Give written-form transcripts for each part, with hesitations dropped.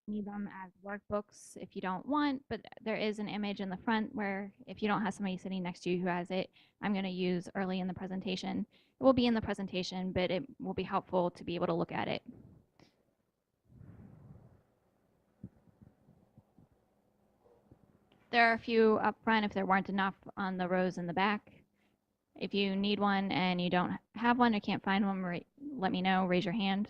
need them as workbooks if you don't want, but there is an image in the front where if you don't have somebody sitting next to you who has it, I'm going to use early in the presentation. It will be in the presentation, but it will be helpful to be able to look at it. There are a few up front if there weren't enough on the rows in the back. If you need one and you don't have one or can't find one, let me know, raise your hand.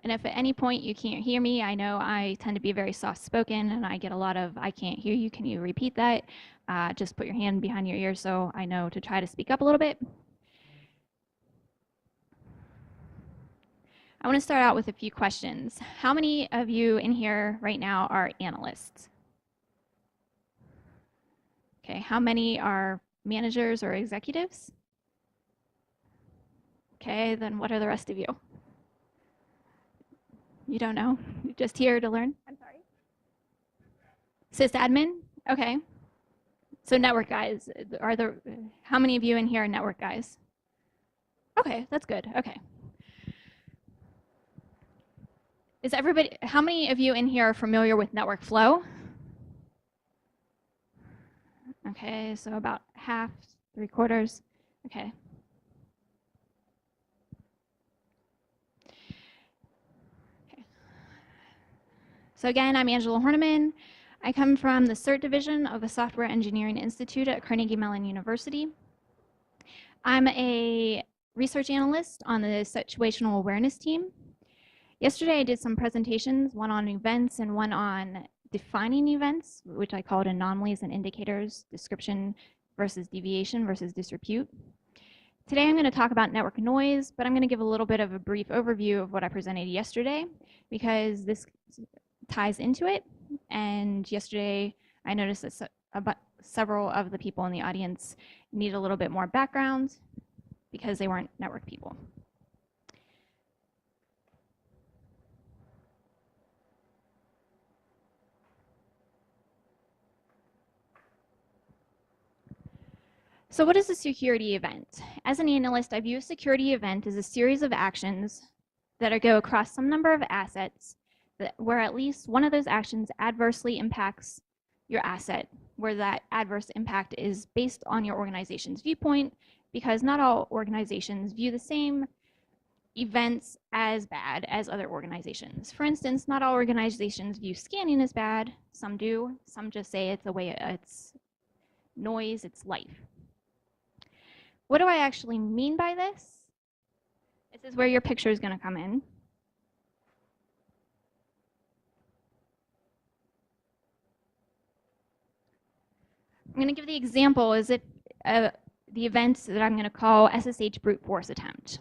And if at any point you can't hear me, I know I tend to be very soft-spoken and I get a lot of, I can't hear you, can you repeat that? Just put your hand behind your ear so I know to try to speak up a little bit. I want to start out with a few questions. How many of you in here right now are analysts? Okay, how many are managers or executives? Okay, then what are the rest of you? You don't know? You're just here to learn? I'm sorry? Sysadmin? Okay. So network guys, how many of you in here are network guys? Okay, that's good. Okay. How many of you in here are familiar with network flow? Okay, so about half, 3/4. Okay. So again, I'm Angela Horneman. I come from the CERT division of the Software Engineering Institute at Carnegie Mellon University. I'm a research analyst on the situational awareness team. Yesterday I did some presentations, one on events and one on defining events, which I called anomalies and indicators, description versus deviation versus disrepute. Today I'm going to talk about network noise, but I'm going to give a little bit of a brief overview of what I presented yesterday because this ties into it. And yesterday I noticed that several of the people in the audience need a little bit more background because they weren't network people. So what is a security event? As an analyst, I view a security event as a series of actions that go across some number of assets where at least one of those actions adversely impacts your asset, where that adverse impact is based on your organization's viewpoint, because not all organizations view the same events as bad as other organizations. For instance, not all organizations view scanning as bad. Some do. Some just say it's a way, it's noise, it's life. What do I actually mean by this? This is where your picture is going to come in. I'm going to give the example as if the event that I'm going to call SSH brute force attempt.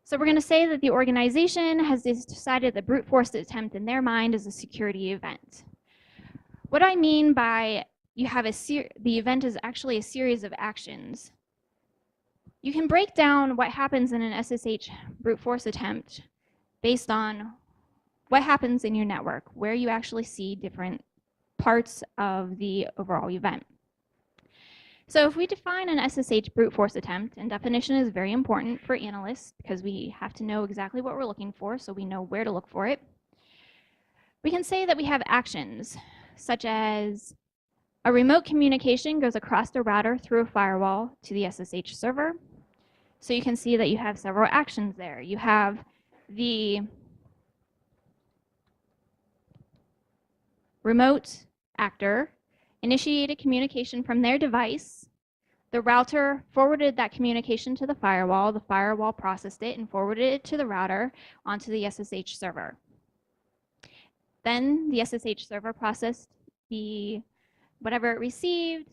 So we're going to say that the organization has decided the brute force attempt in their mind is a security event. What I mean by the event is actually a series of actions. You can break down what happens in an SSH brute force attempt based on what happens in your network, where you actually see different parts of the overall event. So if we define an SSH brute force attempt, and definition is very important for analysts because we have to know exactly what we're looking for so we know where to look for it. We can say that we have actions such as a remote communication goes across the router through a firewall to the SSH server. So you can see that you have several actions there. You have the remote actor initiated communication from their device. The router forwarded that communication to the firewall processed it and forwarded it to the router onto the SSH server. Then the SSH server processed whatever it received.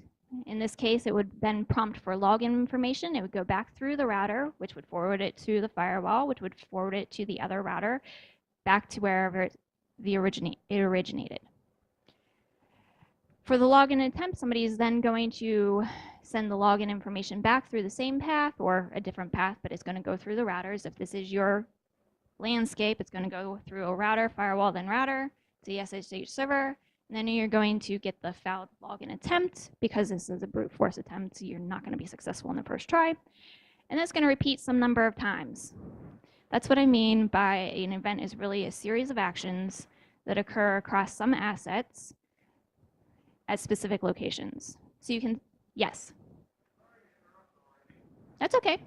In this case, it would then prompt for login information. It would go back through the router, which would forward it to the firewall, which would forward it to the other router, back to wherever it originated. For the login attempt, somebody is then going to send the login information back through the same path or a different path, but it's going to go through the routers. If this is your landscape, it's going to go through a router, firewall, then router, to the SSH server, And then you're going to get the failed login attempt. Because this is a brute force attempt, you're not going to be successful in the first try. And that's going to repeat some number of times. That's what I mean by an event is really a series of actions that occur across some assets at specific locations. So you can, yes. That's okay.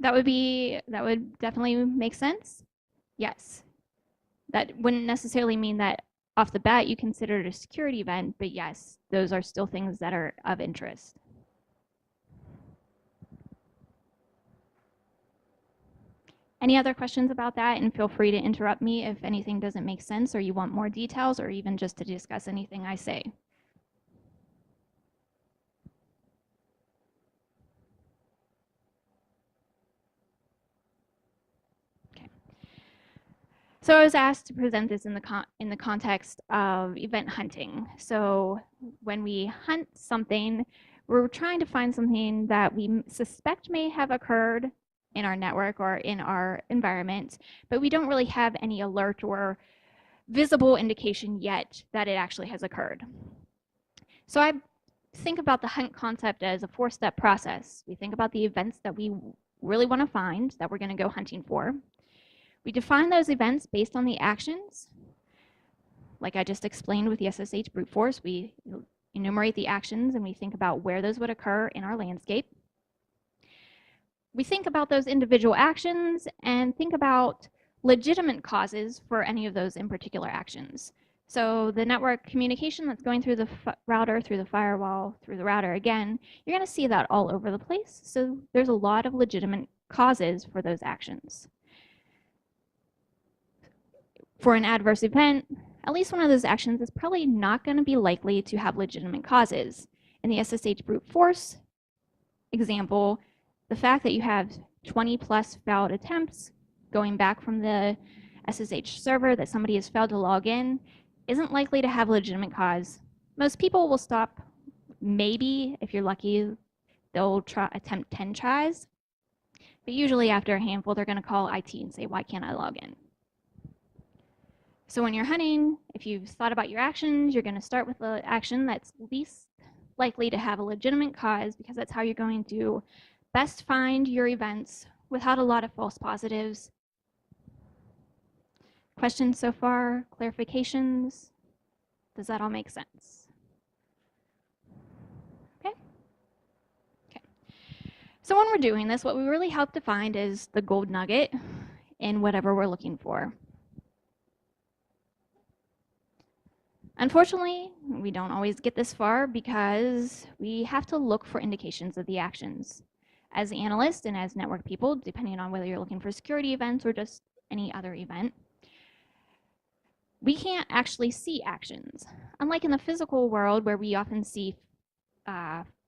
That would definitely make sense. Yes. That wouldn't necessarily mean that off the bat you consider it a security event, but yes, those are still things that are of interest. Any other questions about that? And feel free to interrupt me if anything doesn't make sense or you want more details or even just to discuss anything I say. Okay. So I was asked to present this in the context of event hunting. So when we hunt something, we're trying to find something that we suspect may have occurred in our network or in our environment, but we don't really have any alert or visible indication yet that it actually has occurred. So I think about the hunt concept as a 4-step process. We think about the events that we really want to find that we're going to go hunting for. We define those events based on the actions. Like I just explained with the SSH brute force, we enumerate the actions and we think about where those would occur in our landscape. We think about those individual actions and think about legitimate causes for any of those in particular actions. So the network communication that's going through the router, through the firewall, through the router again, you're going to see that all over the place. So there's a lot of legitimate causes for those actions. For an adverse event, at least one of those actions is probably not going to be likely to have legitimate causes. In the SSH brute force example, the fact that you have 20 plus failed attempts going back from the SSH server that somebody has failed to log in isn't likely to have legitimate cause. Most people will stop, maybe, if you're lucky, they'll attempt 10 tries. But usually after a handful, they're going to call IT and say, why can't I log in? So when you're hunting, if you've thought about your actions, you're going to start with the action that's least likely to have a legitimate cause because that's how you're going to best find your events without a lot of false positives. Questions so far? Clarifications? Does that all make sense? Okay. Okay. So when we're doing this, what we really hope to find is the gold nugget in whatever we're looking for. Unfortunately, we don't always get this far because we have to look for indications of the actions. As analysts and as network people, depending on whether you're looking for security events or just any other event, we can't actually see actions. Unlike in the physical world where we often see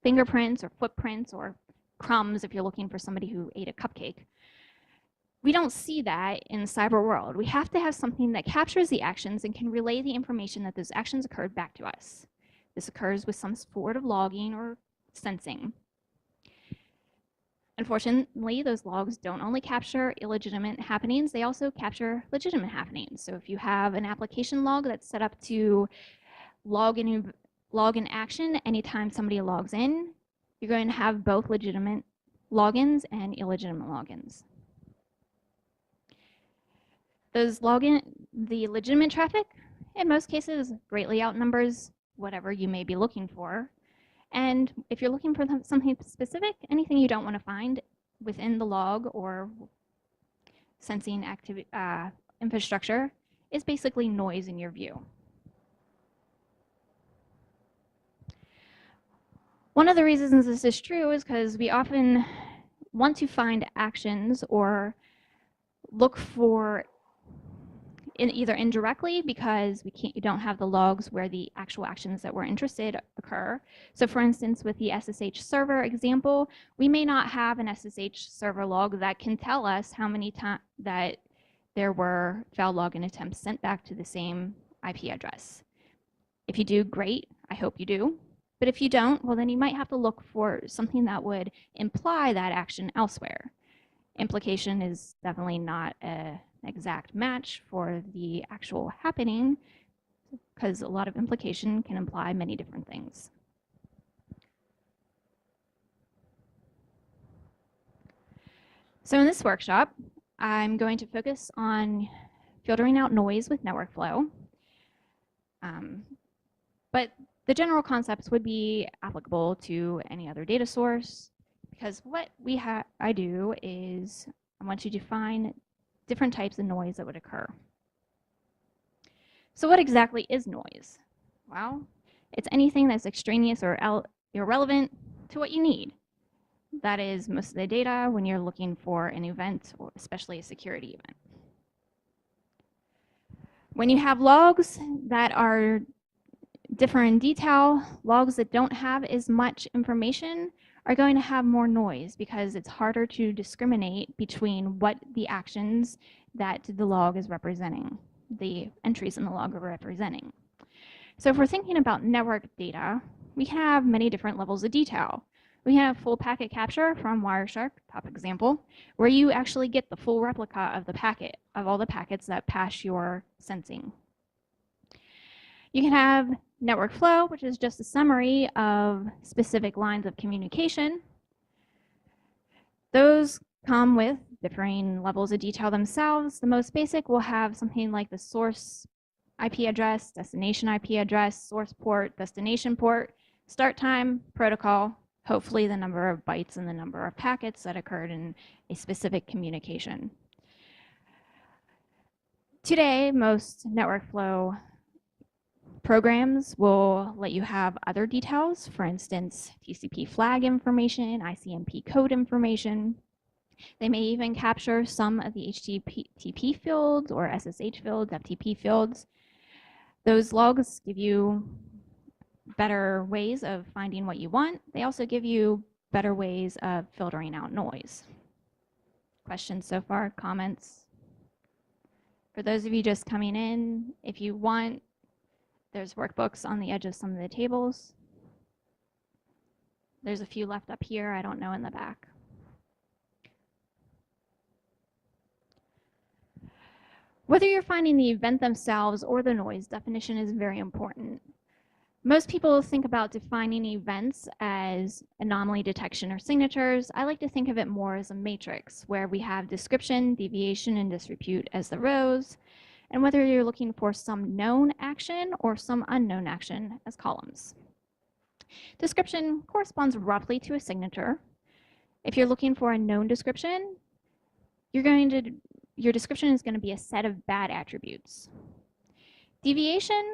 fingerprints or footprints or crumbs if you're looking for somebody who ate a cupcake, we don't see that in the cyber world. We have to have something that captures the actions and can relay the information that those actions occurred back to us. This occurs with some sort of logging or sensing. Unfortunately, those logs don't only capture illegitimate happenings, they also capture legitimate happenings. So if you have an application log that's set up to log in action anytime somebody logs in, you're going to have both legitimate logins and illegitimate logins. The legitimate traffic, in most cases, greatly outnumbers whatever you may be looking for. And if you're looking for something specific, anything you don't want to find within the log or sensing infrastructure is basically noise in your view. One of the reasons this is true is because we often want to find actions or look for either indirectly because you don't have the logs where the actual actions that we're interested occur. So for instance, with the SSH server example, we may not have an SSH server log that can tell us how many times that there were failed login attempts sent back to the same IP address. If you do, great. I hope you do. But if you don't, well, then you might have to look for something that would imply that action elsewhere. Implication is definitely not an exact match for the actual happening, because a lot of implication can imply many different things. So in this workshop, I'm going to focus on filtering out noise with network flow. But the general concepts would be applicable to any other data source, because what I do is I want to define different types of noise that would occur. So what exactly is noise? Well, it's anything that's extraneous or irrelevant to what you need. That is most of the data when you're looking for an event, or especially a security event. When you have logs that are different in detail, logs that don't have as much information are going to have more noise, because it's harder to discriminate between what the actions that the log is representing, the entries in the log are representing. So if we're thinking about network data, we can have many different levels of detail. We have full packet capture from Wireshark, top example, where you actually get the full replica of the packet, of all the packets that pass your sensing. You can have network flow, which is just a summary of specific lines of communication. Those come with differing levels of detail themselves. The most basic will have something like the source IP address, destination IP address, source port, destination port, start time, protocol, hopefully the number of bytes and the number of packets that occurred in a specific communication. Today, most network flow programs will let you have other details, for instance, TCP flag information, ICMP code information. They may even capture some of the HTTP fields or SSH fields, FTP fields. Those logs give you better ways of finding what you want. They also give you better ways of filtering out noise. Questions so far? Comments? For those of you just coming in, if you want, there's workbooks on the edge of some of the tables. There's a few left up here, I don't know in the back. Whether you're finding the event themselves or the noise, definition is very important. Most people think about defining events as anomaly detection or signatures. I like to think of it more as a matrix, where we have description, deviation, and disrepute as the rows, and whether you're looking for some known action or some unknown action as columns. Description corresponds roughly to a signature. If you're looking for a known description, your description is going to be a set of bad attributes. Deviation,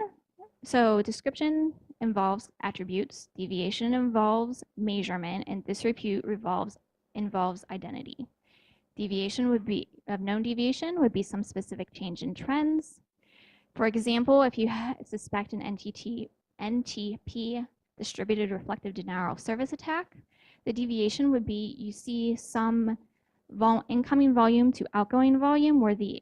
so description involves attributes, deviation involves measurement, and disrepute involves identity. Deviation would be, known deviation would be some specific change in trends. For example, if you suspect an NTP, distributed reflective denial of service attack, the deviation would be you see some incoming volume to outgoing volume, where the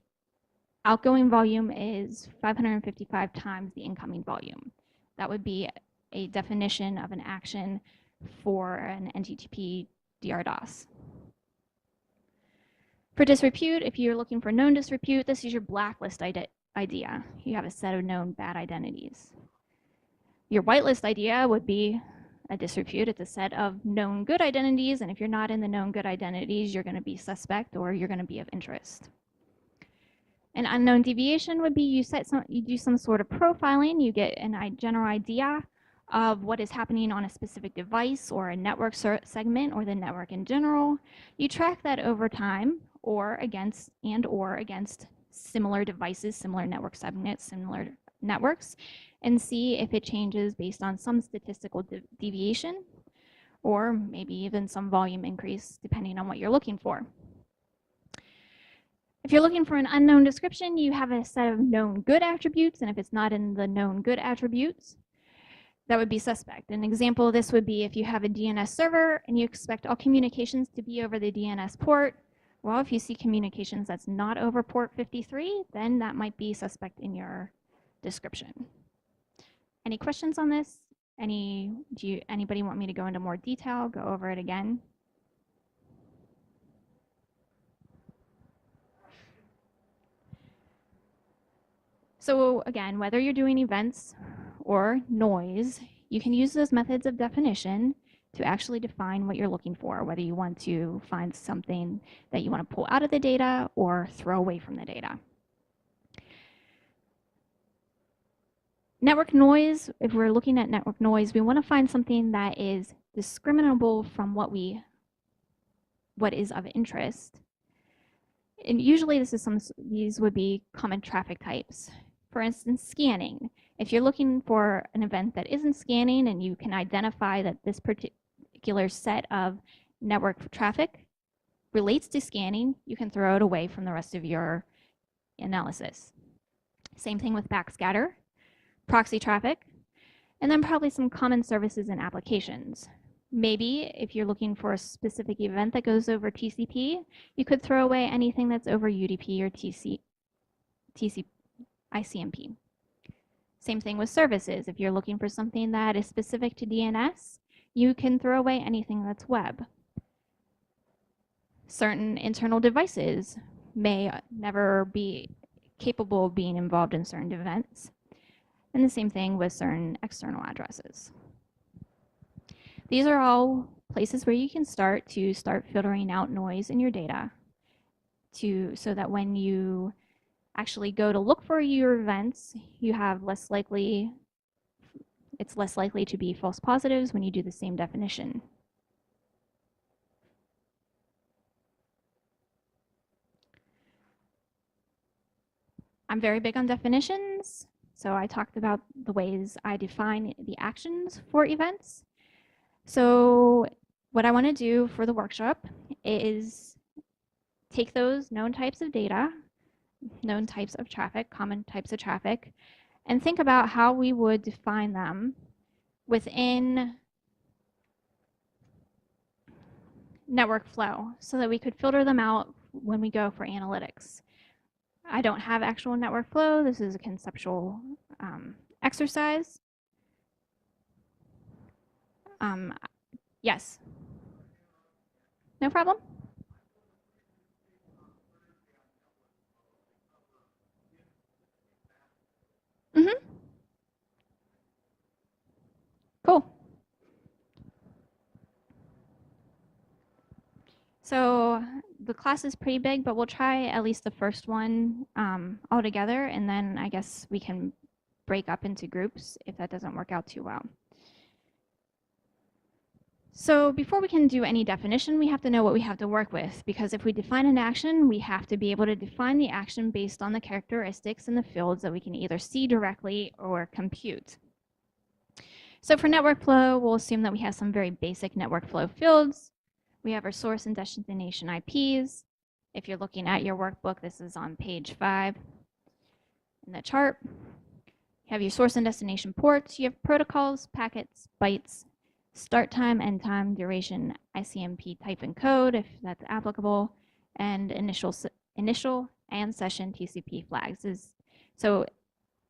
outgoing volume is 555 times the incoming volume. That would be a definition of an action for an NTP DDoS. For disrepute, if you're looking for known disrepute, this is your blacklist idea. You have a set of known bad identities. Your whitelist idea would be a disrepute. It's a set of known good identities, and if you're not in the known good identities, you're going to be suspect or you're going to be of interest. An unknown deviation would be you do some sort of profiling, you get a general idea of what is happening on a specific device or a network segment or the network in general. You track that over time or against similar devices, similar network segments, similar networks, and see if it changes based on some statistical deviation or maybe even some volume increase depending on what you're looking for. If you're looking for an unknown description, you have a set of known good attributes, and if it's not in the known good attributes, that would be suspect. An example of this would be if you have a DNS server and you expect all communications to be over the DNS port, Well, if you see communications that's not over port 53, then that might be suspect in your description. Any questions on this? Anybody want me to go into more detail, go over it again? So again, whether you're doing events or noise, you can use those methods of definition to actually define what you're looking for, whether you want to find something that you want to pull out of the data or throw away from the data. Network noise, if we're looking at network noise, we want to find something that is discriminable from what is of interest. And usually these would be common traffic types. For instance, scanning. If you're looking for an event that isn't scanning and you can identify that this particular set of network traffic relates to scanning, you can throw it away from the rest of your analysis. Same thing with backscatter, proxy traffic, and then probably some common services and applications. Maybe if you're looking for a specific event that goes over TCP, you could throw away anything that's over UDP or ICMP. Same thing with services. If you're looking for something that is specific to DNS, you can throw away anything that's web. Certain internal devices may never be capable of being involved in certain events. And the same thing with certain external addresses. These are all places where you can start filtering out noise in your data so that when you actually go to look for your events, it's less likely to be false positives when you do the same definition. I'm very big on definitions, so I talked about the ways I define the actions for events. So what I want to do for the workshop is take those known types of data, known types of traffic, common types of traffic, and think about how we would define them within network flow so that we could filter them out when we go for analytics. I don't have actual network flow. This is a conceptual exercise. Yes. No problem. Cool. So the class is pretty big, but we'll try at least the first one all together, and then I guess we can break up into groups if that doesn't work out too well. So before we can do any definition, we have to know what we have to work with, because if we define an action, we have to be able to define the action based on the characteristics in the fields that we can either see directly or compute. So for network flow, we'll assume that we have some very basic network flow fields. We have our source and destination IPs. If you're looking at your workbook, this is on page 5 in the chart. You have your source and destination ports. You have protocols, packets, bytes, start time, end time, duration, ICMP type and code, if that's applicable, and initial and session TCP flags. So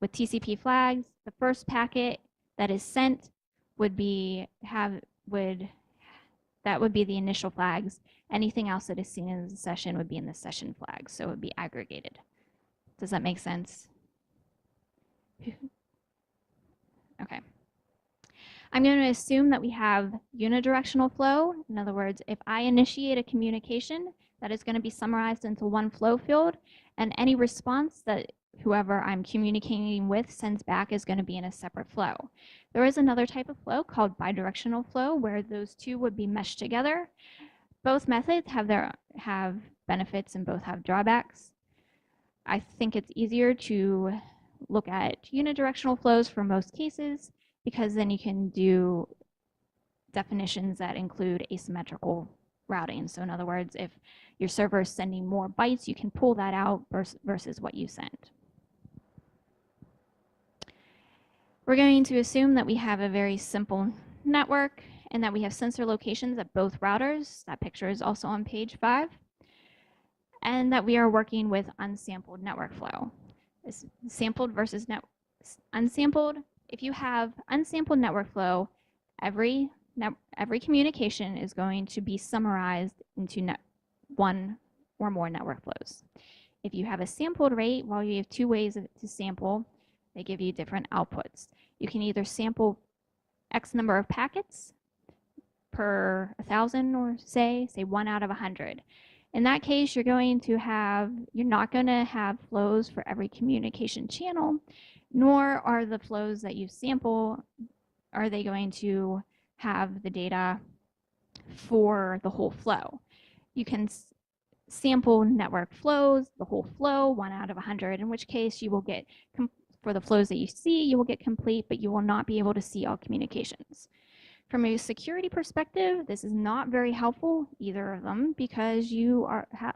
with TCP flags, the first packet that is sent would be the initial flags. Anything else that is seen in the session would be in the session flags, so it would be aggregated. Does that make sense? Okay. I'm going to assume that we have unidirectional flow. In other words, if I initiate a communication, that is going to be summarized into one flow field, and any response that whoever I'm communicating with sends back is going to be in a separate flow. There is another type of flow called bidirectional flow where those two would be meshed together. Both methods have benefits and both have drawbacks. I think it's easier to look at unidirectional flows for most cases because then you can do definitions that include asymmetrical routing. So in other words, if your server is sending more bytes, you can pull that out versus what you sent. We're going to assume that we have a very simple network and that we have sensor locations at both routers. That picture is also on page 5. and that we are working with unsampled network flow. This sampled versus unsampled. If you have unsampled network flow, every communication is going to be summarized into one or more network flows. If you have a sampled rate, well, you have two ways to sample. They give you different outputs. You can either sample X number of packets per 1,000, or say 1 out of 100. In that case, you're not going to have flows for every communication channel, nor are the flows that you sample, are they going to have the data for the whole flow. You can sample network flows, the whole flow, 1 out of 100, in which case you will get, for the flows that you see, you will get complete, but you will not be able to see all communications. From a security perspective, this is not very helpful, either of them, because you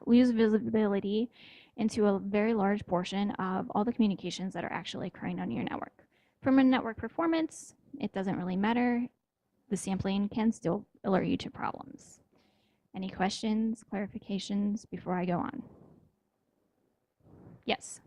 lose visibility into a very large portion of all the communications that are actually occurring on your network. From a network performance, it doesn't really matter. The sampling can still alert you to problems. Any questions, clarifications before I go on? Yes.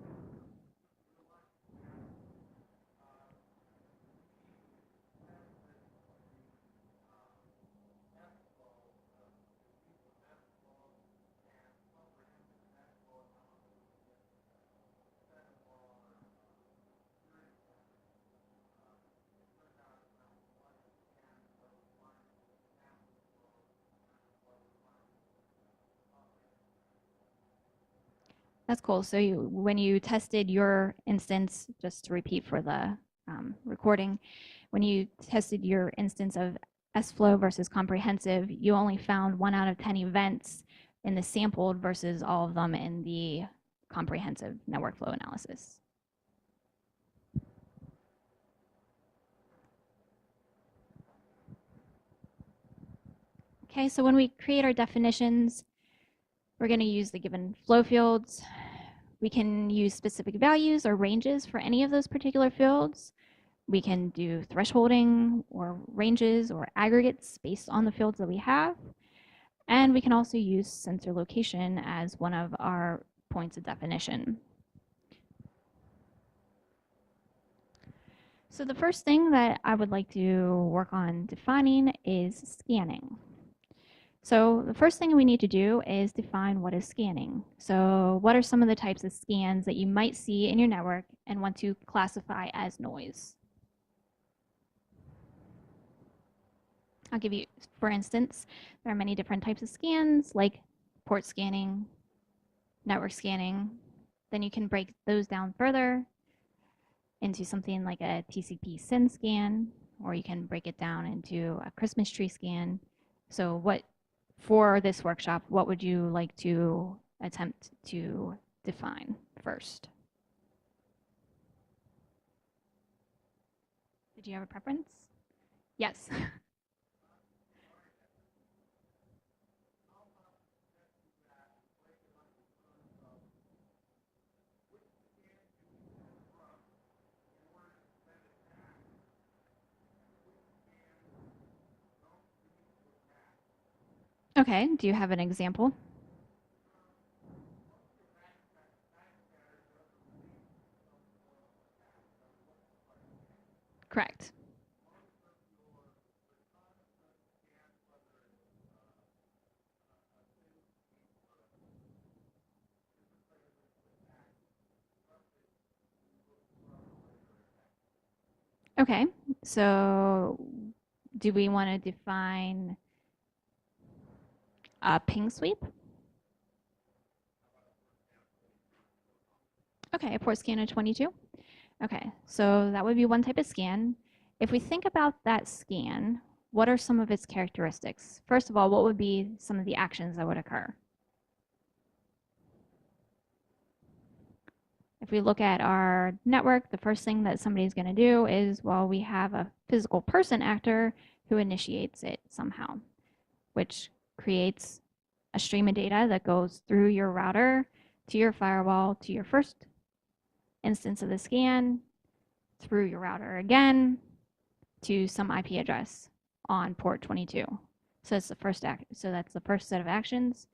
That's cool. So when you tested your instance, just to repeat for the recording, when you tested your instance of SFlow versus comprehensive, you only found 1 out of 10 events in the sampled versus all of them in the comprehensive network flow analysis. Okay, so when we create our definitions, we're going to use the given flow fields. We can use specific values or ranges for any of those particular fields. We can do thresholding or ranges or aggregates based on the fields that we have. And we can also use sensor location as one of our points of definition. So the first thing that I would like to work on defining is scanning. So the first thing we need to do is define what is scanning. So what are some of the types of scans that you might see in your network and want to classify as noise? I'll give you, for instance, there are many different types of scans like port scanning, network scanning. Then you can break those down further into something like a TCP SYN scan, or you can break it down into a Christmas tree scan. So for this workshop, what would you like to attempt to define first? Did you have a preference? Yes. Okay, do you have an example? Correct. Okay, so do we want to define a ping sweep? Okay, a port scan of 22. Okay, so that would be one type of scan. If we think about that scan, what are some of its characteristics? First of all, what would be some of the actions that would occur? If we look at our network, the first thing that somebody's going to do is, well, we have a physical person actor who initiates it somehow, which creates a stream of data that goes through your router to your firewall to your first instance of the scan, through your router again to some IP address on port 22. So that's the first set of actions.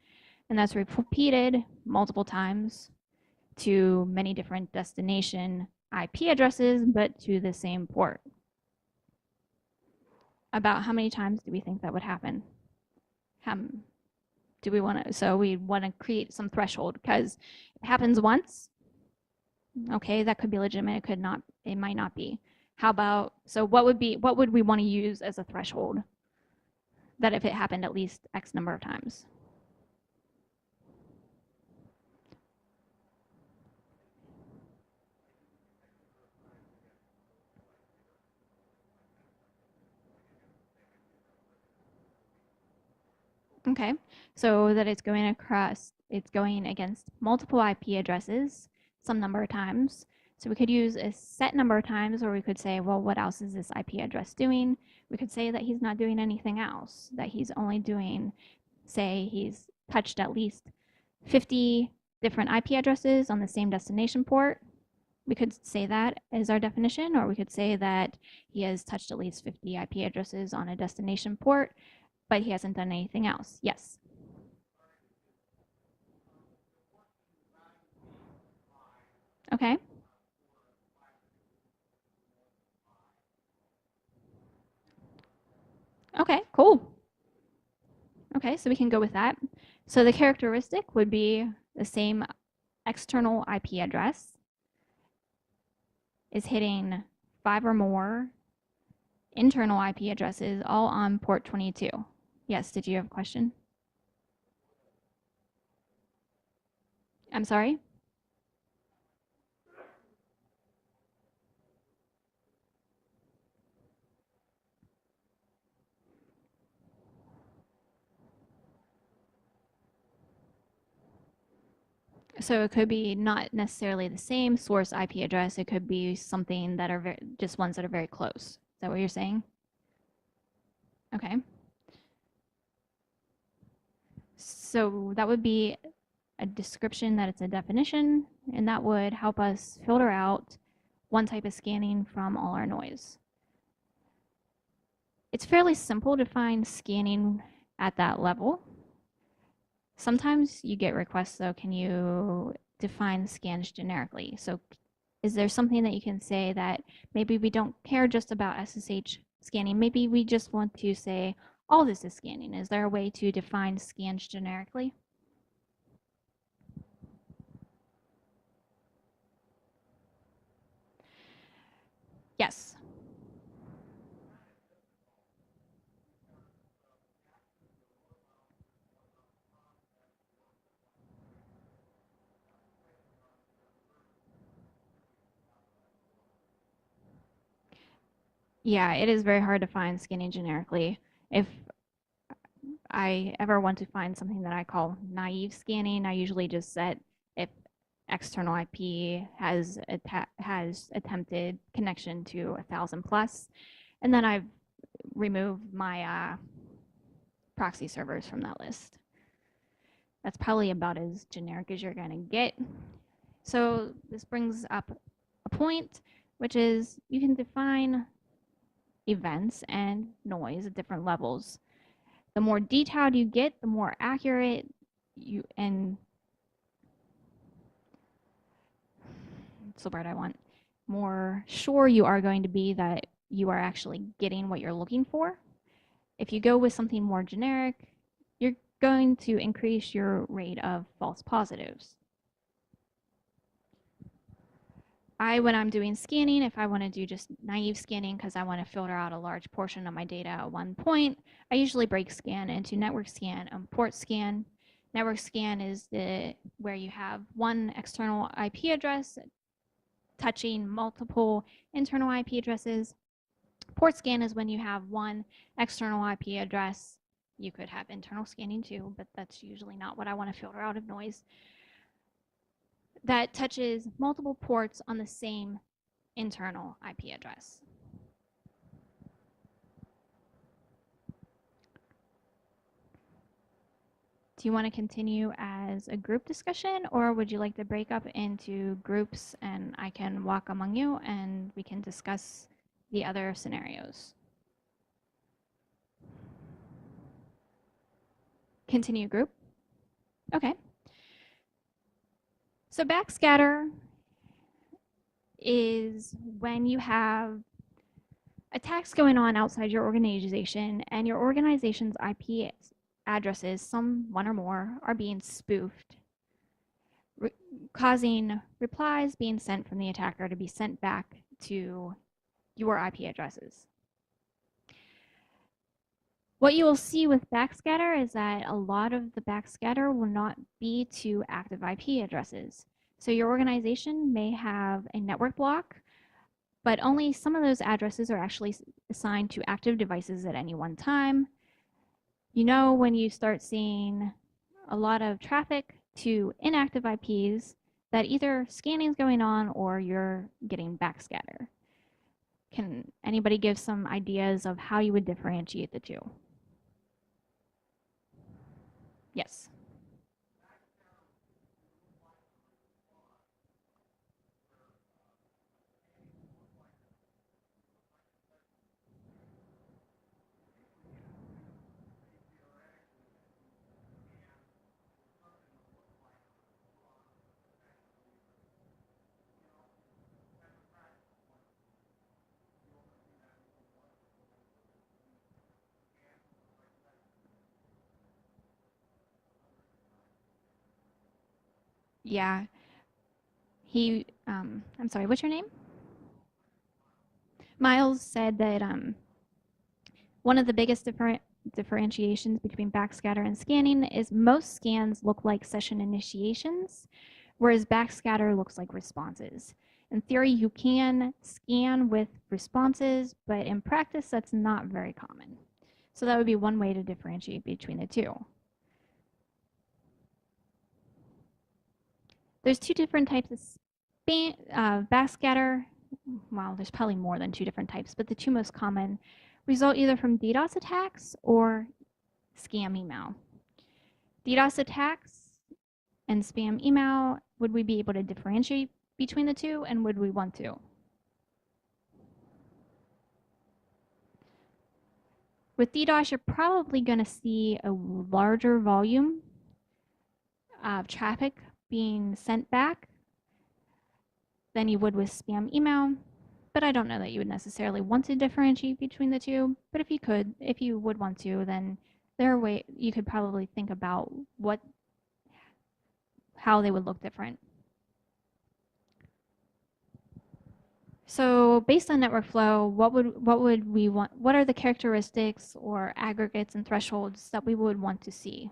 and that's repeated multiple times to many different destination IP addresses, but to the same port. About how many times do we think that would happen? Do we want to, so we want to create some threshold because it happens once. Okay, that could be legitimate. It could not, it might not be. How about, so what would we want to use as a threshold that if it happened at least X number of times? Okay, so that it's going against multiple IP addresses some number of times. So we could use a set number of times, or we could say, well, what else is this IP address doing? We could say that he's not doing anything else, that he's only doing, say he's touched at least 50 different IP addresses on the same destination port. We could say that as our definition, or we could say that he has touched at least 50 IP addresses on a destination port, but he hasn't done anything else. Yes. Okay. Okay, cool. Okay, so we can go with that. So the characteristic would be the same external IP address is hitting 5 or more internal IP addresses all on port 22. Yes, did you have a question? I'm sorry? So it could be not necessarily the same source IP address. It could be something that are just ones that are very close. Is that what you're saying? Okay. So that would be a description that it's a definition, and that would help us filter out one type of scanning from all our noise. It's fairly simple to find scanning at that level. Sometimes you get requests though, can you define scans generically? So is there something that you can say that maybe we don't care just about SSH scanning, maybe we just want to say all this is scanning? Is there a way to define scans generically? Yes. Yeah, it is very hard to find scanning generically. If I ever want to find something that I call naive scanning, I usually just set if external IP has attempted connection to 1,000 plus, and then I've removed my proxy servers from that list. That's probably about as generic as you're gonna get. So this brings up a point, which is you can define events and noise at different levels. The more detailed you get, the more accurate you, and what's the word I want, more sure you are going to be that you are actually getting what you're looking for. If you go with something more generic, you're going to increase your rate of false positives. When I'm doing scanning, if I want to do just naive scanning because I want to filter out a large portion of my data at one point, I usually break scan into network scan and port scan. Network scan is where you have one external IP address touching multiple internal IP addresses. Port scan is when you have one external IP address. You could have internal scanning too, but that's usually not what I want to filter out of noise. That touches multiple ports on the same internal IP address. Do you want to continue as a group discussion, or would you like to break up into groups and I can walk among you and we can discuss the other scenarios? Continue group. Okay. So backscatter is when you have attacks going on outside your organization and your organization's IP addresses, some one or more, are being spoofed, causing replies being sent from the attacker to be sent back to your IP addresses. What you will see with backscatter is that a lot of the backscatter will not be to active IP addresses. So your organization may have a network block, but only some of those addresses are actually assigned to active devices at any one time. You know, when you start seeing a lot of traffic to inactive IPs, that either scanning is going on or you're getting backscatter. Can anybody give some ideas of how you would differentiate the two? Yes. Yeah. I'm sorry, what's your name? Miles said that one of the biggest differentiations between backscatter and scanning is most scans look like session initiations, whereas backscatter looks like responses. In theory, you can scan with responses, but in practice, that's not very common. So that would be one way to differentiate between the two. There's two different types of backscatter. Well, there's probably more than two different types, but the two most common result either from DDoS attacks or scam email. DDoS attacks and spam email, would we be able to differentiate between the two, and would we want to? With DDoS, you're probably going to see a larger volume of traffic being sent back than you would with spam email, but I don't know that you would necessarily want to differentiate between the two. But if you would want to, then there are ways you could probably think about how they would look different. So based on network flow, what would we want? What are the characteristics or aggregates and thresholds that we would want to see?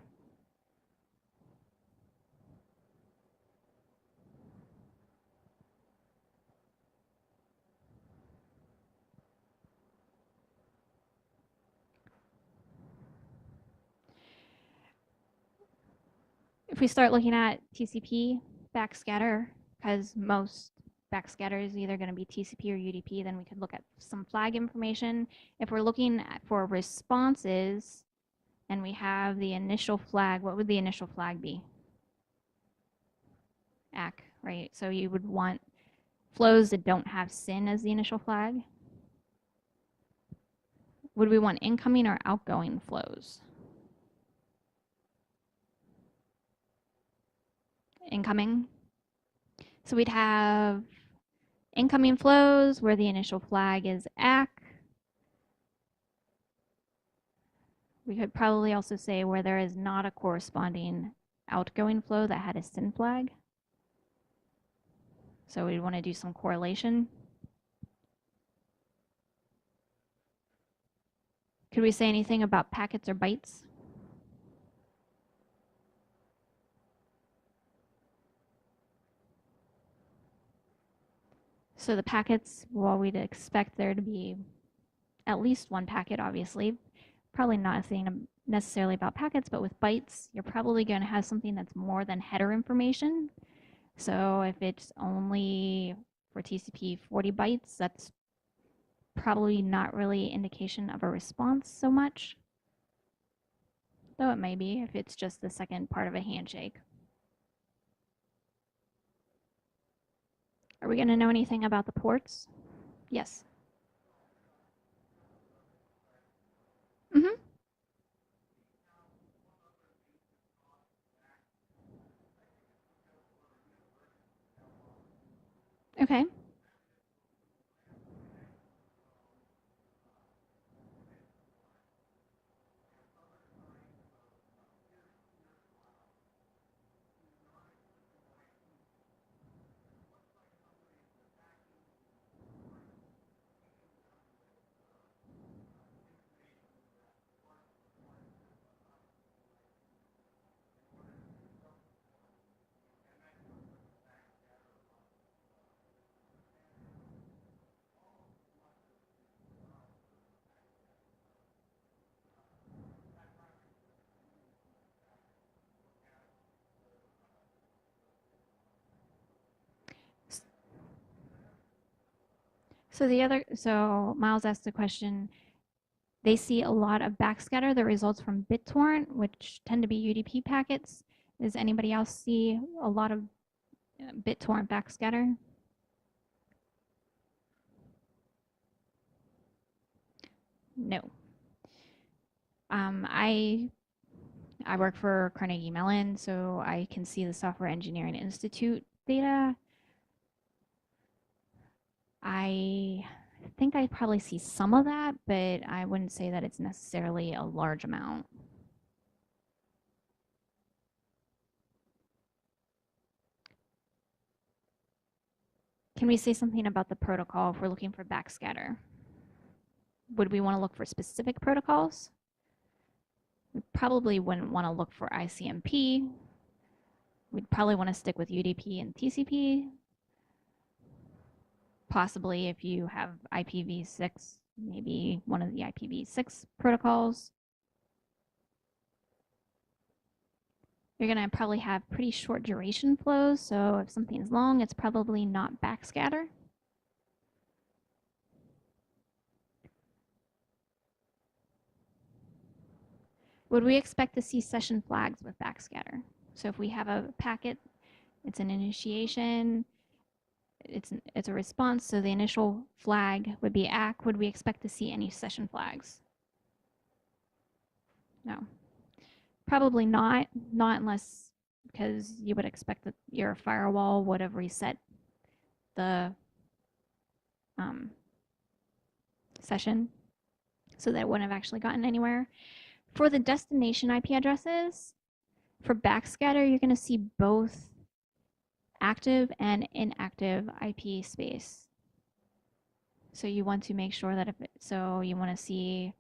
If we start looking at TCP backscatter, because most backscatter is either going to be TCP or UDP, then we could look at some flag information. If we're looking for responses and we have the initial flag, what would the initial flag be? ACK, right? So you would want flows that don't have SYN as the initial flag. Would we want incoming or outgoing flows? Incoming. So we'd have incoming flows where the initial flag is ACK. We could probably also say where there is not a corresponding outgoing flow that had a SYN flag. So we'd want to do some correlation. Could we say anything about packets or bytes? So the packets, well, we'd expect there to be at least one packet, obviously. Probably not a thing necessarily about packets, but with bytes, you're probably going to have something that's more than header information. So if it's only for TCP 40 bytes, that's probably not really indication of a response so much. Though it may be if it's just the second part of a handshake. Are we going to know anything about the ports? Yes. Mm-hmm. Okay. So Miles asked the question, they see a lot of backscatter that results from BitTorrent, which tend to be UDP packets. Does anybody else see a lot of BitTorrent backscatter? No. I work for Carnegie Mellon, so I can see the Software Engineering Institute data. I think I probably see some of that, but I wouldn't say that it's necessarily a large amount. Can we say something about the protocol if we're looking for backscatter? Would we want to look for specific protocols? We probably wouldn't want to look for ICMP. We'd probably want to stick with UDP and TCP. Possibly if you have IPv6, maybe one of the IPv6 protocols. You're going to probably have pretty short duration flows, so if something's long, it's probably not backscatter. Would we expect to see session flags with backscatter? So if we have a packet, it's an initiation, it's a response, so the initial flag would be ACK. Would we expect to see any session flags? No. Probably not unless, because you would expect that your firewall would have reset the session so that it wouldn't have actually gotten anywhere. For the destination IP addresses, for backscatter, you're going to see both active and inactive IP space. So you want to make sure that you want to see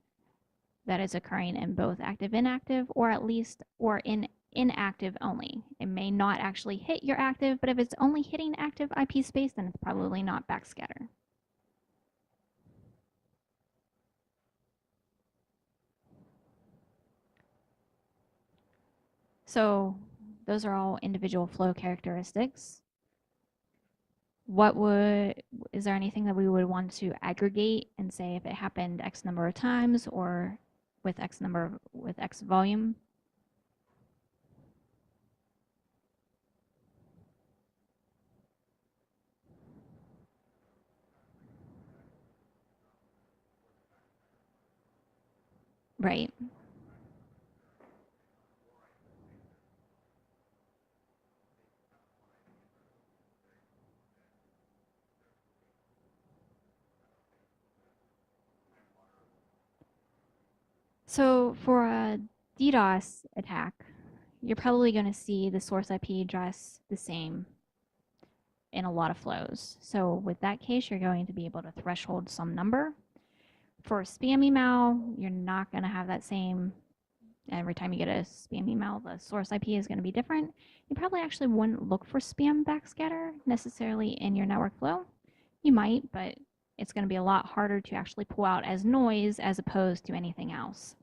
that it's occurring in both active, inactive, or at least, or in inactive only. It may not actually hit your active, but if it's only hitting active IP space, then it's probably not backscatter. So those are all individual flow characteristics. Is there anything that we would want to aggregate and say if it happened X number of times or with X volume? Right. So for a DDoS attack, you're probably going to see the source IP address the same in a lot of flows. So with that case, you're going to be able to threshold some number. For spam email, you're not going to have that same. Every time you get a spam email, the source IP is going to be different. You probably actually wouldn't look for spam backscatter necessarily in your network flow. You might, but it's going to be a lot harder to actually pull out as noise as opposed to anything else.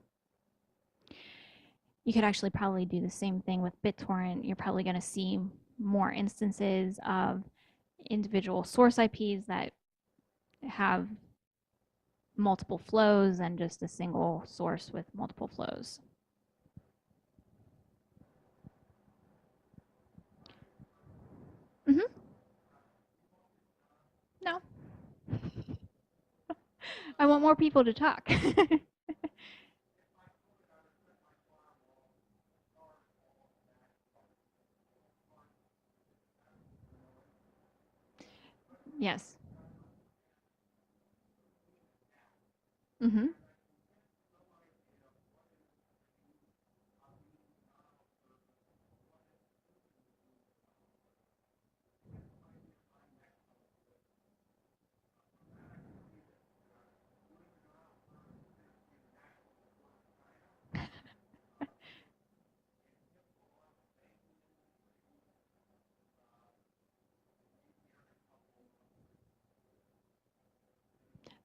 You could actually probably do the same thing with BitTorrent. You're probably going to see more instances of individual source IPs that have multiple flows than just a single source with multiple flows. No. I want more people to talk. Yes. Mm-hmm.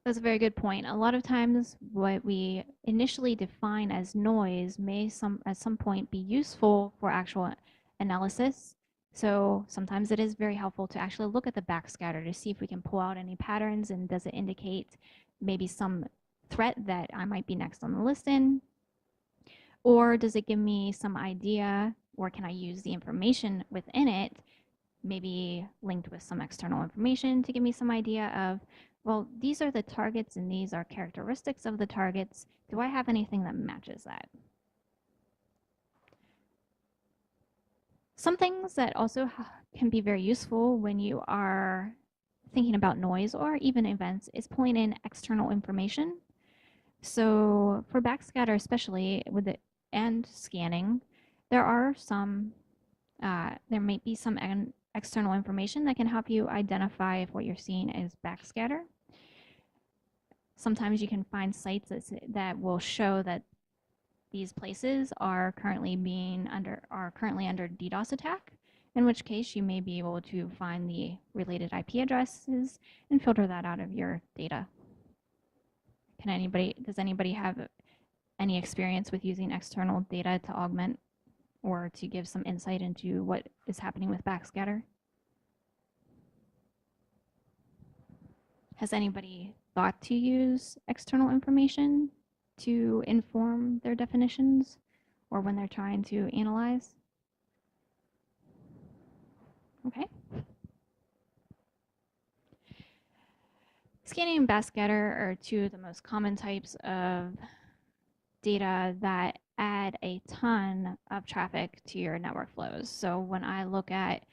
That's a very good point. A lot of times what we initially define as noise may at some point be useful for actual analysis. So sometimes it is very helpful to actually look at the backscatter to see if we can pull out any patterns, and does it indicate maybe some threat that I might be next on the list in, or does it give me some idea, or can I use the information within it, maybe linked with some external information, to give me some idea of, well, these are the targets and these are characteristics of the targets. Do I have anything that matches that? Some things that also can be very useful when you are thinking about noise or even events is pulling in external information. So for backscatter, especially with the and scanning, there are some there might be some external information that can help you identify if what you're seeing is backscatter. Sometimes you can find sites that will show that these places are currently under DDoS attack, in which case you may be able to find the related IP addresses and filter that out of your data. Does anybody have any experience with using external data to augment or to give some insight into what is happening with backscatter? Has anybody thought to use external information to inform their definitions or when they're trying to analyze? Okay. Scanning and backscatter are two of the most common types of data that add a ton of traffic to your network flows. So when I look at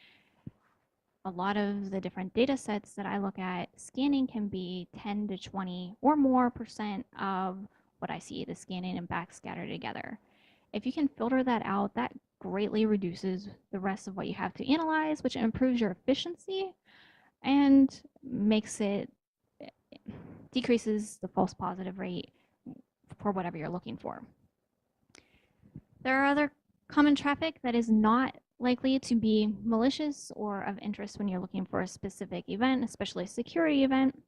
a lot of the different data sets that I look at, scanning can be 10 to 20 or more % of what I see the scanning and backscatter together. If you can filter that out, that greatly reduces the rest of what you have to analyze, which improves your efficiency and decreases the false positive rate for whatever you're looking for. There are other common traffic that is not likely to be malicious or of interest when you're looking for a specific event, especially a security event.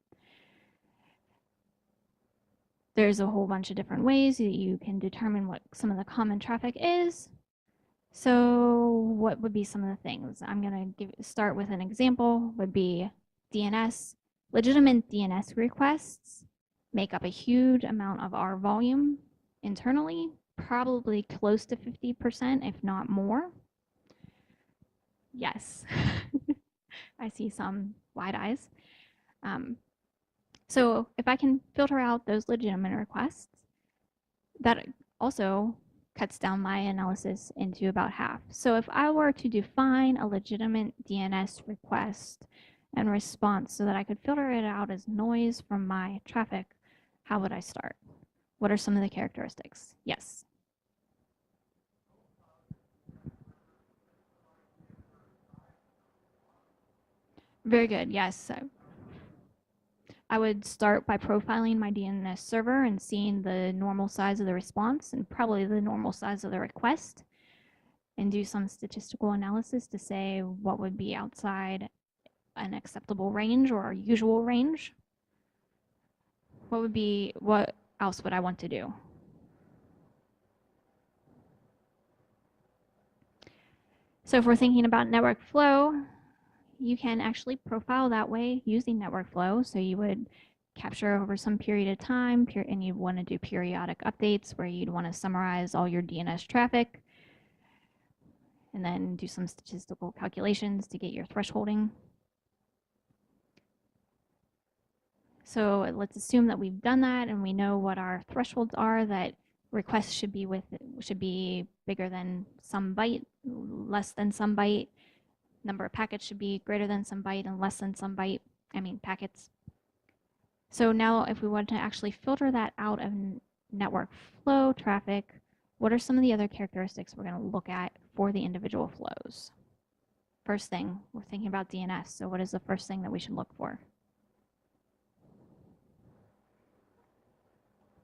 There's a whole bunch of different ways that you can determine what some of the common traffic is. So what would be some of the things? I'm going to start with an example, would be DNS. Legitimate DNS requests make up a huge amount of our volume internally, probably close to 50%, if not more. Yes. I see some wide eyes. So if I can filter out those legitimate requests, that also cuts down my analysis into about half. So if I were to define a legitimate DNS request and response so that I could filter it out as noise from my traffic, how would I start? What are some of the characteristics? Yes. Very good. Yes. I would start by profiling my DNS server and seeing the normal size of the response and probably the normal size of the request, and do some statistical analysis to say what would be outside an acceptable range or a usual range. What else would I want to do? So if we're thinking about network flow, you can actually profile that way using network flow. So you would capture over some period of time, and you want to do periodic updates where you'd want to summarize all your DNS traffic and then do some statistical calculations to get your thresholding. So let's assume that we've done that and we know what our thresholds are, that requests should be bigger than some byte, less than some byte. Number of packets should be greater than some byte and less than some byte. packets. So now if we want to actually filter that out of network flow traffic, what are some of the other characteristics we're going to look at for the individual flows? First thing, we're thinking about DNS. So what is the first thing that we should look for?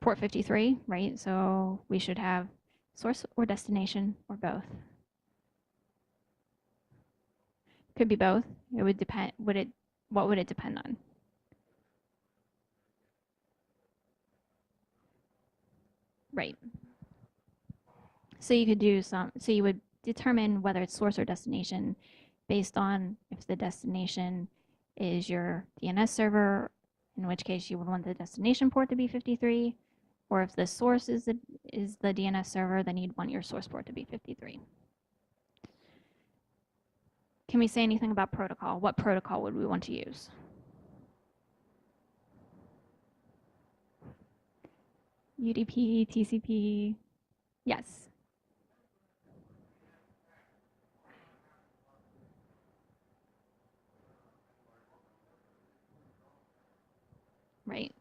Port 53, right? So we should have source or destination or both. Could be both. It would depend. What would it depend on? Right. So you could do some. So you would determine whether it's source or destination based on if the destination is your DNS server, in which case you would want the destination port to be 53, or if the source is the DNS server, then you'd want your source port to be 53. Can we say anything about protocol? What protocol would we want to use? UDP, TCP, yes. Right.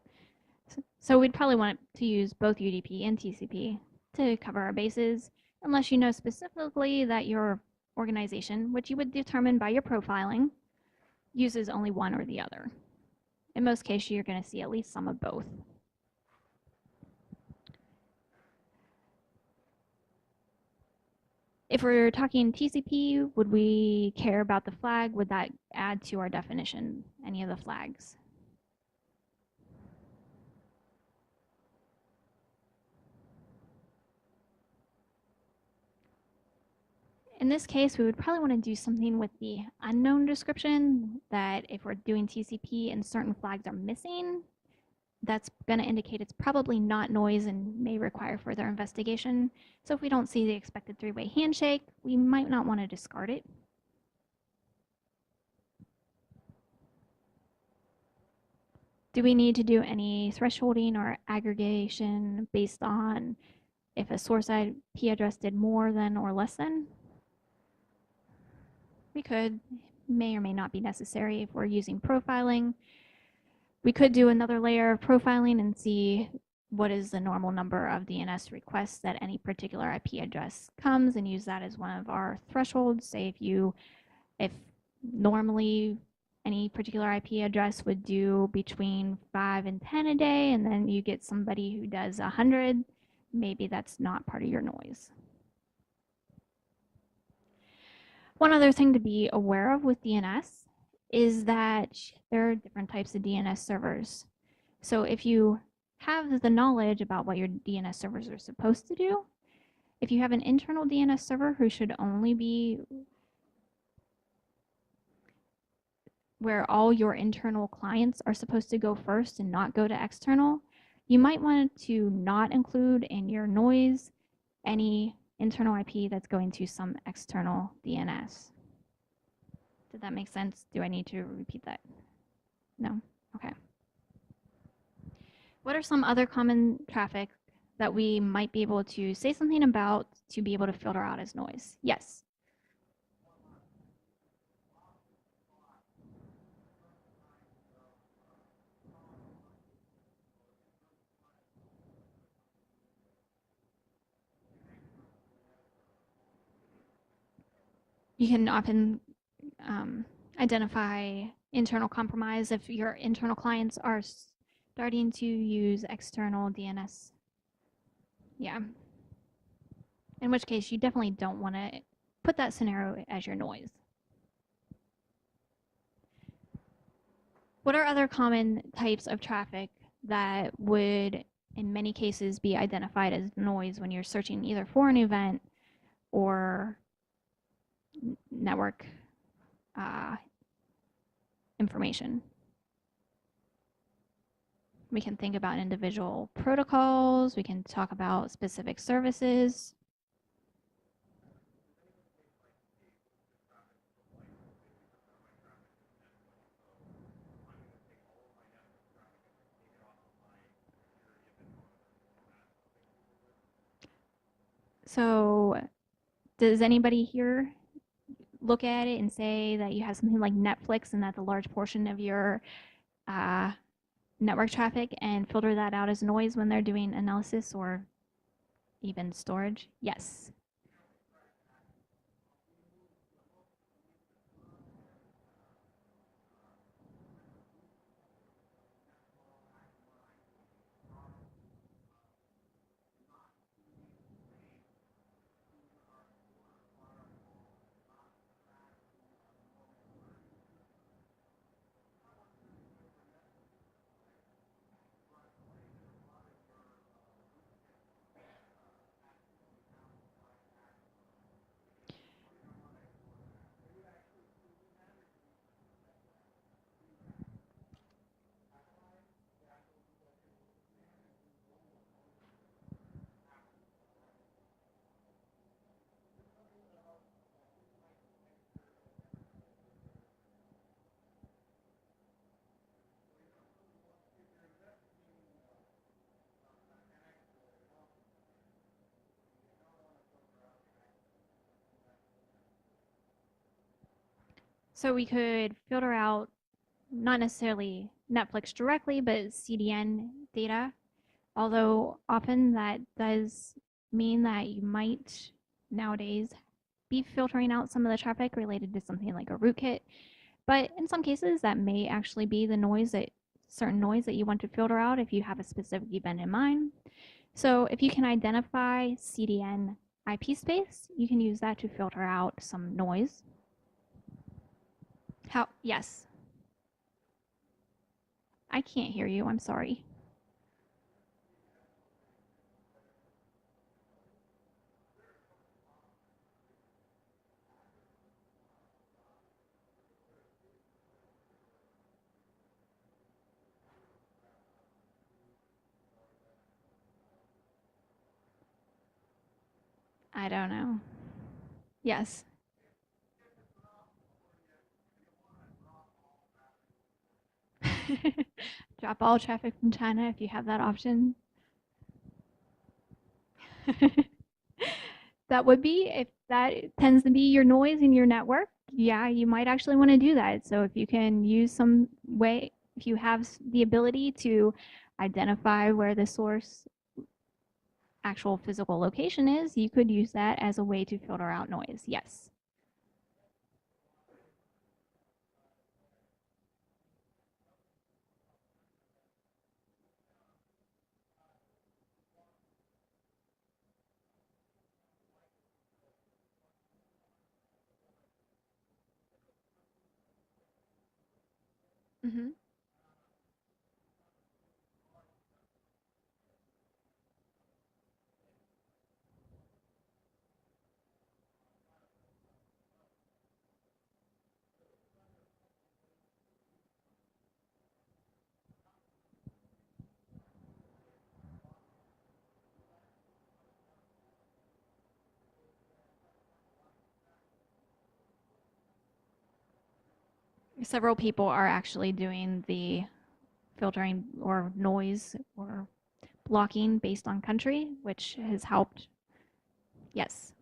So we'd probably want to use both UDP and TCP to cover our bases, unless you know specifically that your organization, which you would determine by your profiling, uses only one or the other. In most cases, you're going to see at least some of both. If we're talking TCP, would we care about the flag? Would that add to our definition, any of the flags? In this case, we would probably want to do something with the unknown description, that if we're doing TCP and certain flags are missing, that's going to indicate it's probably not noise and may require further investigation. So if we don't see the expected three-way handshake, we might not want to discard it. Do we need to do any thresholding or aggregation based on if a source IP address did more than or less than? We could, may or may not be necessary if we're using profiling. We could do another layer of profiling and see what is the normal number of DNS requests that any particular IP address comes, and use that as one of our thresholds. Say if normally any particular IP address would do between 5 and 10 a day, and then you get somebody who does 100, maybe that's not part of your noise. One other thing to be aware of with DNS is that there are different types of DNS servers. So if you have the knowledge about what your DNS servers are supposed to do, if you have an internal DNS server who should only be where all your internal clients are supposed to go first and not go to external, you might want to not include in your noise any internal IP that's going to some external DNS. Did that make sense? Do I need to repeat that? No? Okay. What are some other common traffic that we might be able to say something about to be able to filter out as noise? Yes. You can often identify internal compromise if your internal clients are starting to use external DNS. Yeah. In which case, you definitely don't want to put that scenario as your noise. What are other common types of traffic that would, in many cases, be identified as noise when you're searching either for an event or network information? We can think about individual protocols. We can talk about specific services. So does anybody here look at it and say that you have something like Netflix and that's a large portion of your network traffic and filter that out as noise when they're doing analysis or even storage? Yes. So we could filter out not necessarily Netflix directly, but CDN data. Although often that does mean that you might nowadays be filtering out some of the traffic related to something like a rootkit. But in some cases, that may actually be the noise that certain noise that you want to filter out if you have a specific event in mind. So if you can identify CDN IP space, you can use that to filter out some noise. How? Yes. I can't hear you. I'm sorry. I don't know. Yes. Drop all traffic from China if you have that option. That would be, if that tends to be your noise in your network, yeah, you might actually want to do that. So if you can use some way, if you have the ability to identify where the source actual physical location is, you could use that as a way to filter out noise. Yes. Mm-hmm. Several people are actually doing the filtering or noise or blocking based on country, which has helped. Yes.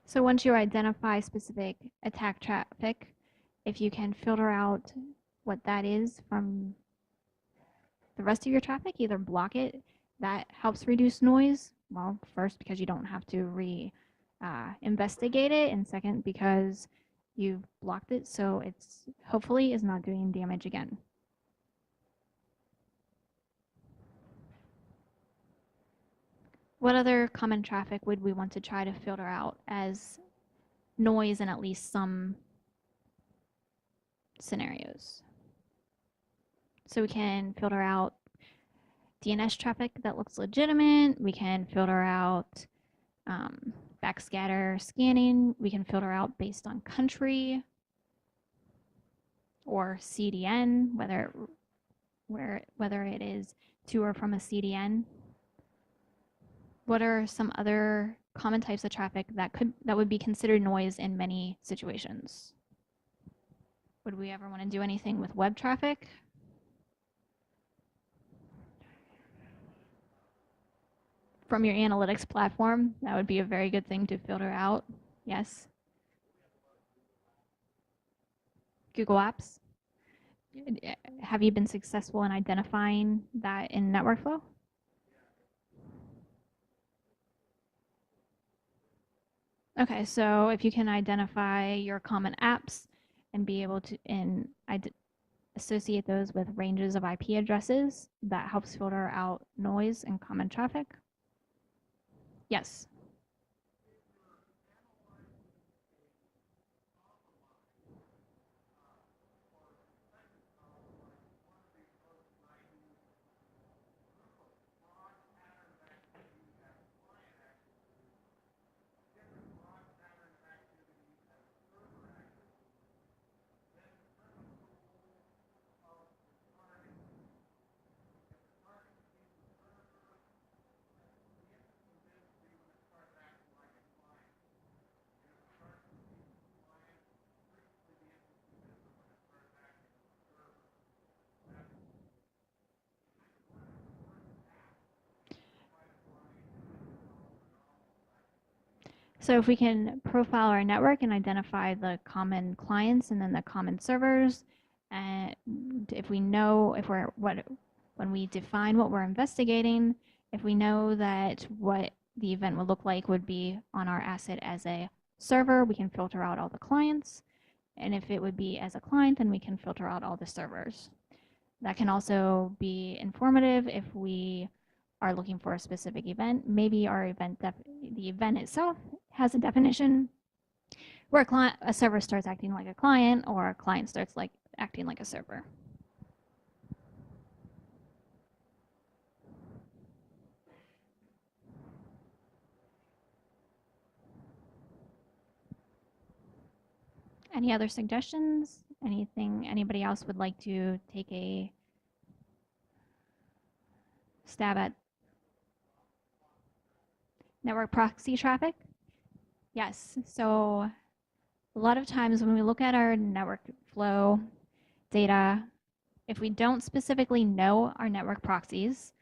So once you identify specific attack traffic, if you can filter out what that is from the rest of your traffic, either block it, that helps reduce noise. Well, first, because you don't have to investigate it, and second, because you've blocked it, so it's hopefully is not doing damage again. What other common traffic would we want to try to filter out as noise in at least some scenarios. So we can filter out DNS traffic that looks legitimate. We can filter out backscatter scanning. We can filter out based on country or CDN, whether it is to or from a CDN. What are some other common types of traffic that would be considered noise in many situations? Would we ever want to do anything with web traffic? From your analytics platform, that would be a very good thing to filter out. Yes? Google Apps? Have you been successful in identifying that in network flow? Okay, so if you can identify your common apps and be able to associate those with ranges of IP addresses, that helps filter out noise and common traffic. Yes. So if we can profile our network and identify the common clients and then the common servers, and if we know when we define what we're investigating, if we know that what the event would look like would be on our asset as a server, we can filter out all the clients. And if it would be as a client, then we can filter out all the servers. That can also be informative if we are looking for a specific event. Maybe our the event itself has a definition where a server starts acting like a client or a client starts acting like a server. Any other suggestions? Anything anybody else would like to take a stab at? Network proxy traffic? Yes. So a lot of times when we look at our network flow data, if we don't specifically know our network proxies,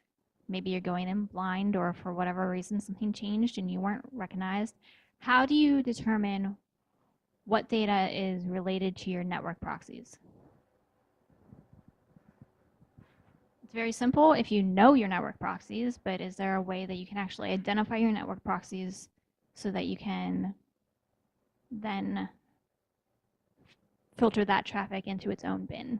maybe you're going in blind or for whatever reason something changed and you weren't recognized, how do you determine what data is related to your network proxies? It's very simple if you know your network proxies, but is there a way that you can actually identify your network proxies so that you can then filter that traffic into its own bin?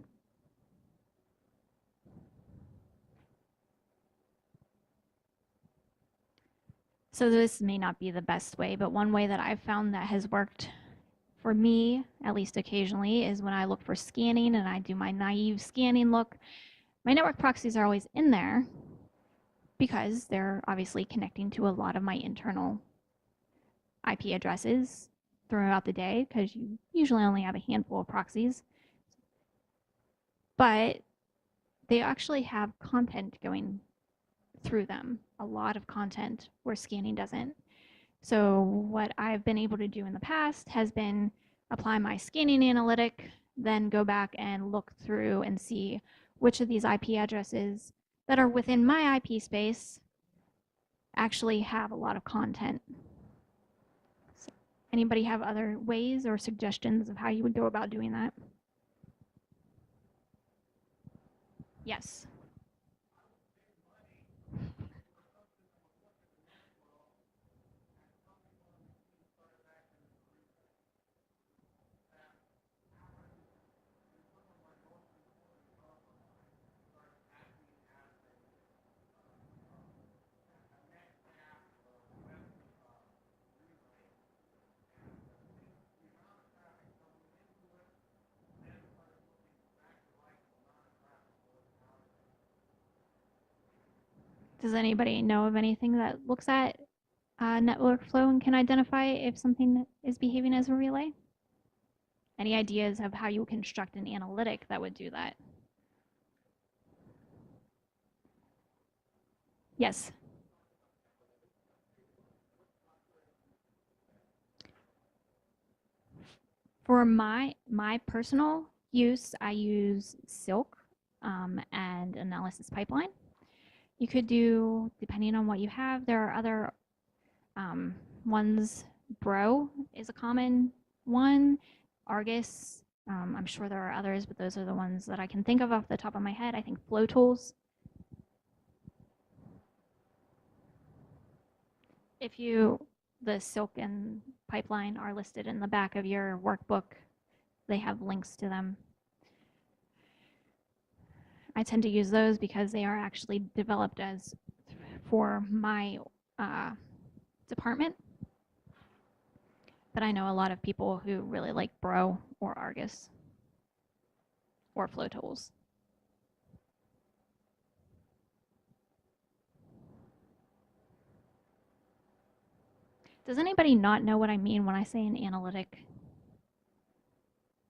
So this may not be the best way, but one way that I've found that has worked for me, at least occasionally, is when I look for scanning and I do my naive scanning look. My network proxies are always in there because they're obviously connecting to a lot of my internal IP addresses throughout the day because you usually only have a handful of proxies. But they actually have content going through them, a lot of content where scanning doesn't. So what I've been able to do in the past has been apply my scanning analytic, then go back and look through and see which of these IP addresses that are within my IP space actually have a lot of content. So anybody have other ways or suggestions of how you would go about doing that? Yes. Does anybody know of anything that looks at network flow and can identify if something is behaving as a relay? Any ideas of how you would construct an analytic that would do that? Yes. For my personal use, I use Silk and analysis pipeline. You could do, depending on what you have, there are other ones. Bro is a common one. Argus, I'm sure there are others, but those are the ones that I can think of off the top of my head. I think Flow Tools. If you, the Silk and pipeline are listed in the back of your workbook. They have links to them. I tend to use those because they are actually developed as for my department. But I know a lot of people who really like Bro or Argus or Flow Tools. Does anybody not know what I mean when I say an analytic?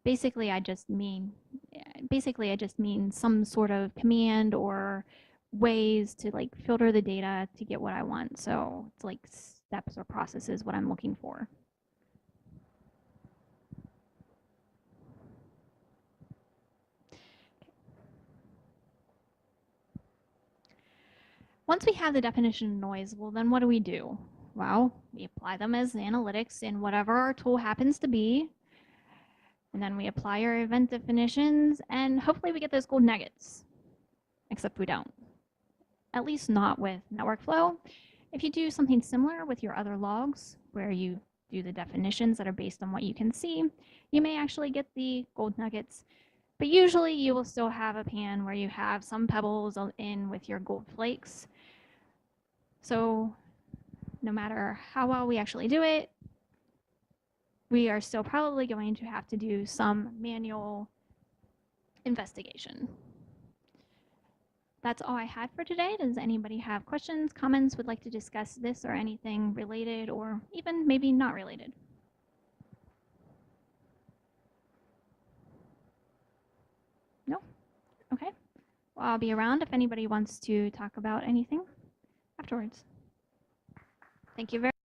Basically, I just mean some sort of command or ways to like filter the data to get what I want. So it's like steps or processes what I'm looking for. Once we have the definition of noise, well, then what do? Well, we apply them as analytics in whatever our tool happens to be. And then we apply our event definitions, and hopefully we get those gold nuggets. Except we don't. At least not with network flow. If you do something similar with your other logs, where you do the definitions that are based on what you can see, you may actually get the gold nuggets. But usually you will still have a pan where you have some pebbles in with your gold flakes. So no matter how well we actually do it, we are still probably going to have to do some manual investigation. That's all I had for today. Does anybody have questions, comments, would like to discuss this or anything related or even maybe not related? No? Okay. Well, I'll be around if anybody wants to talk about anything afterwards. Thank you very much.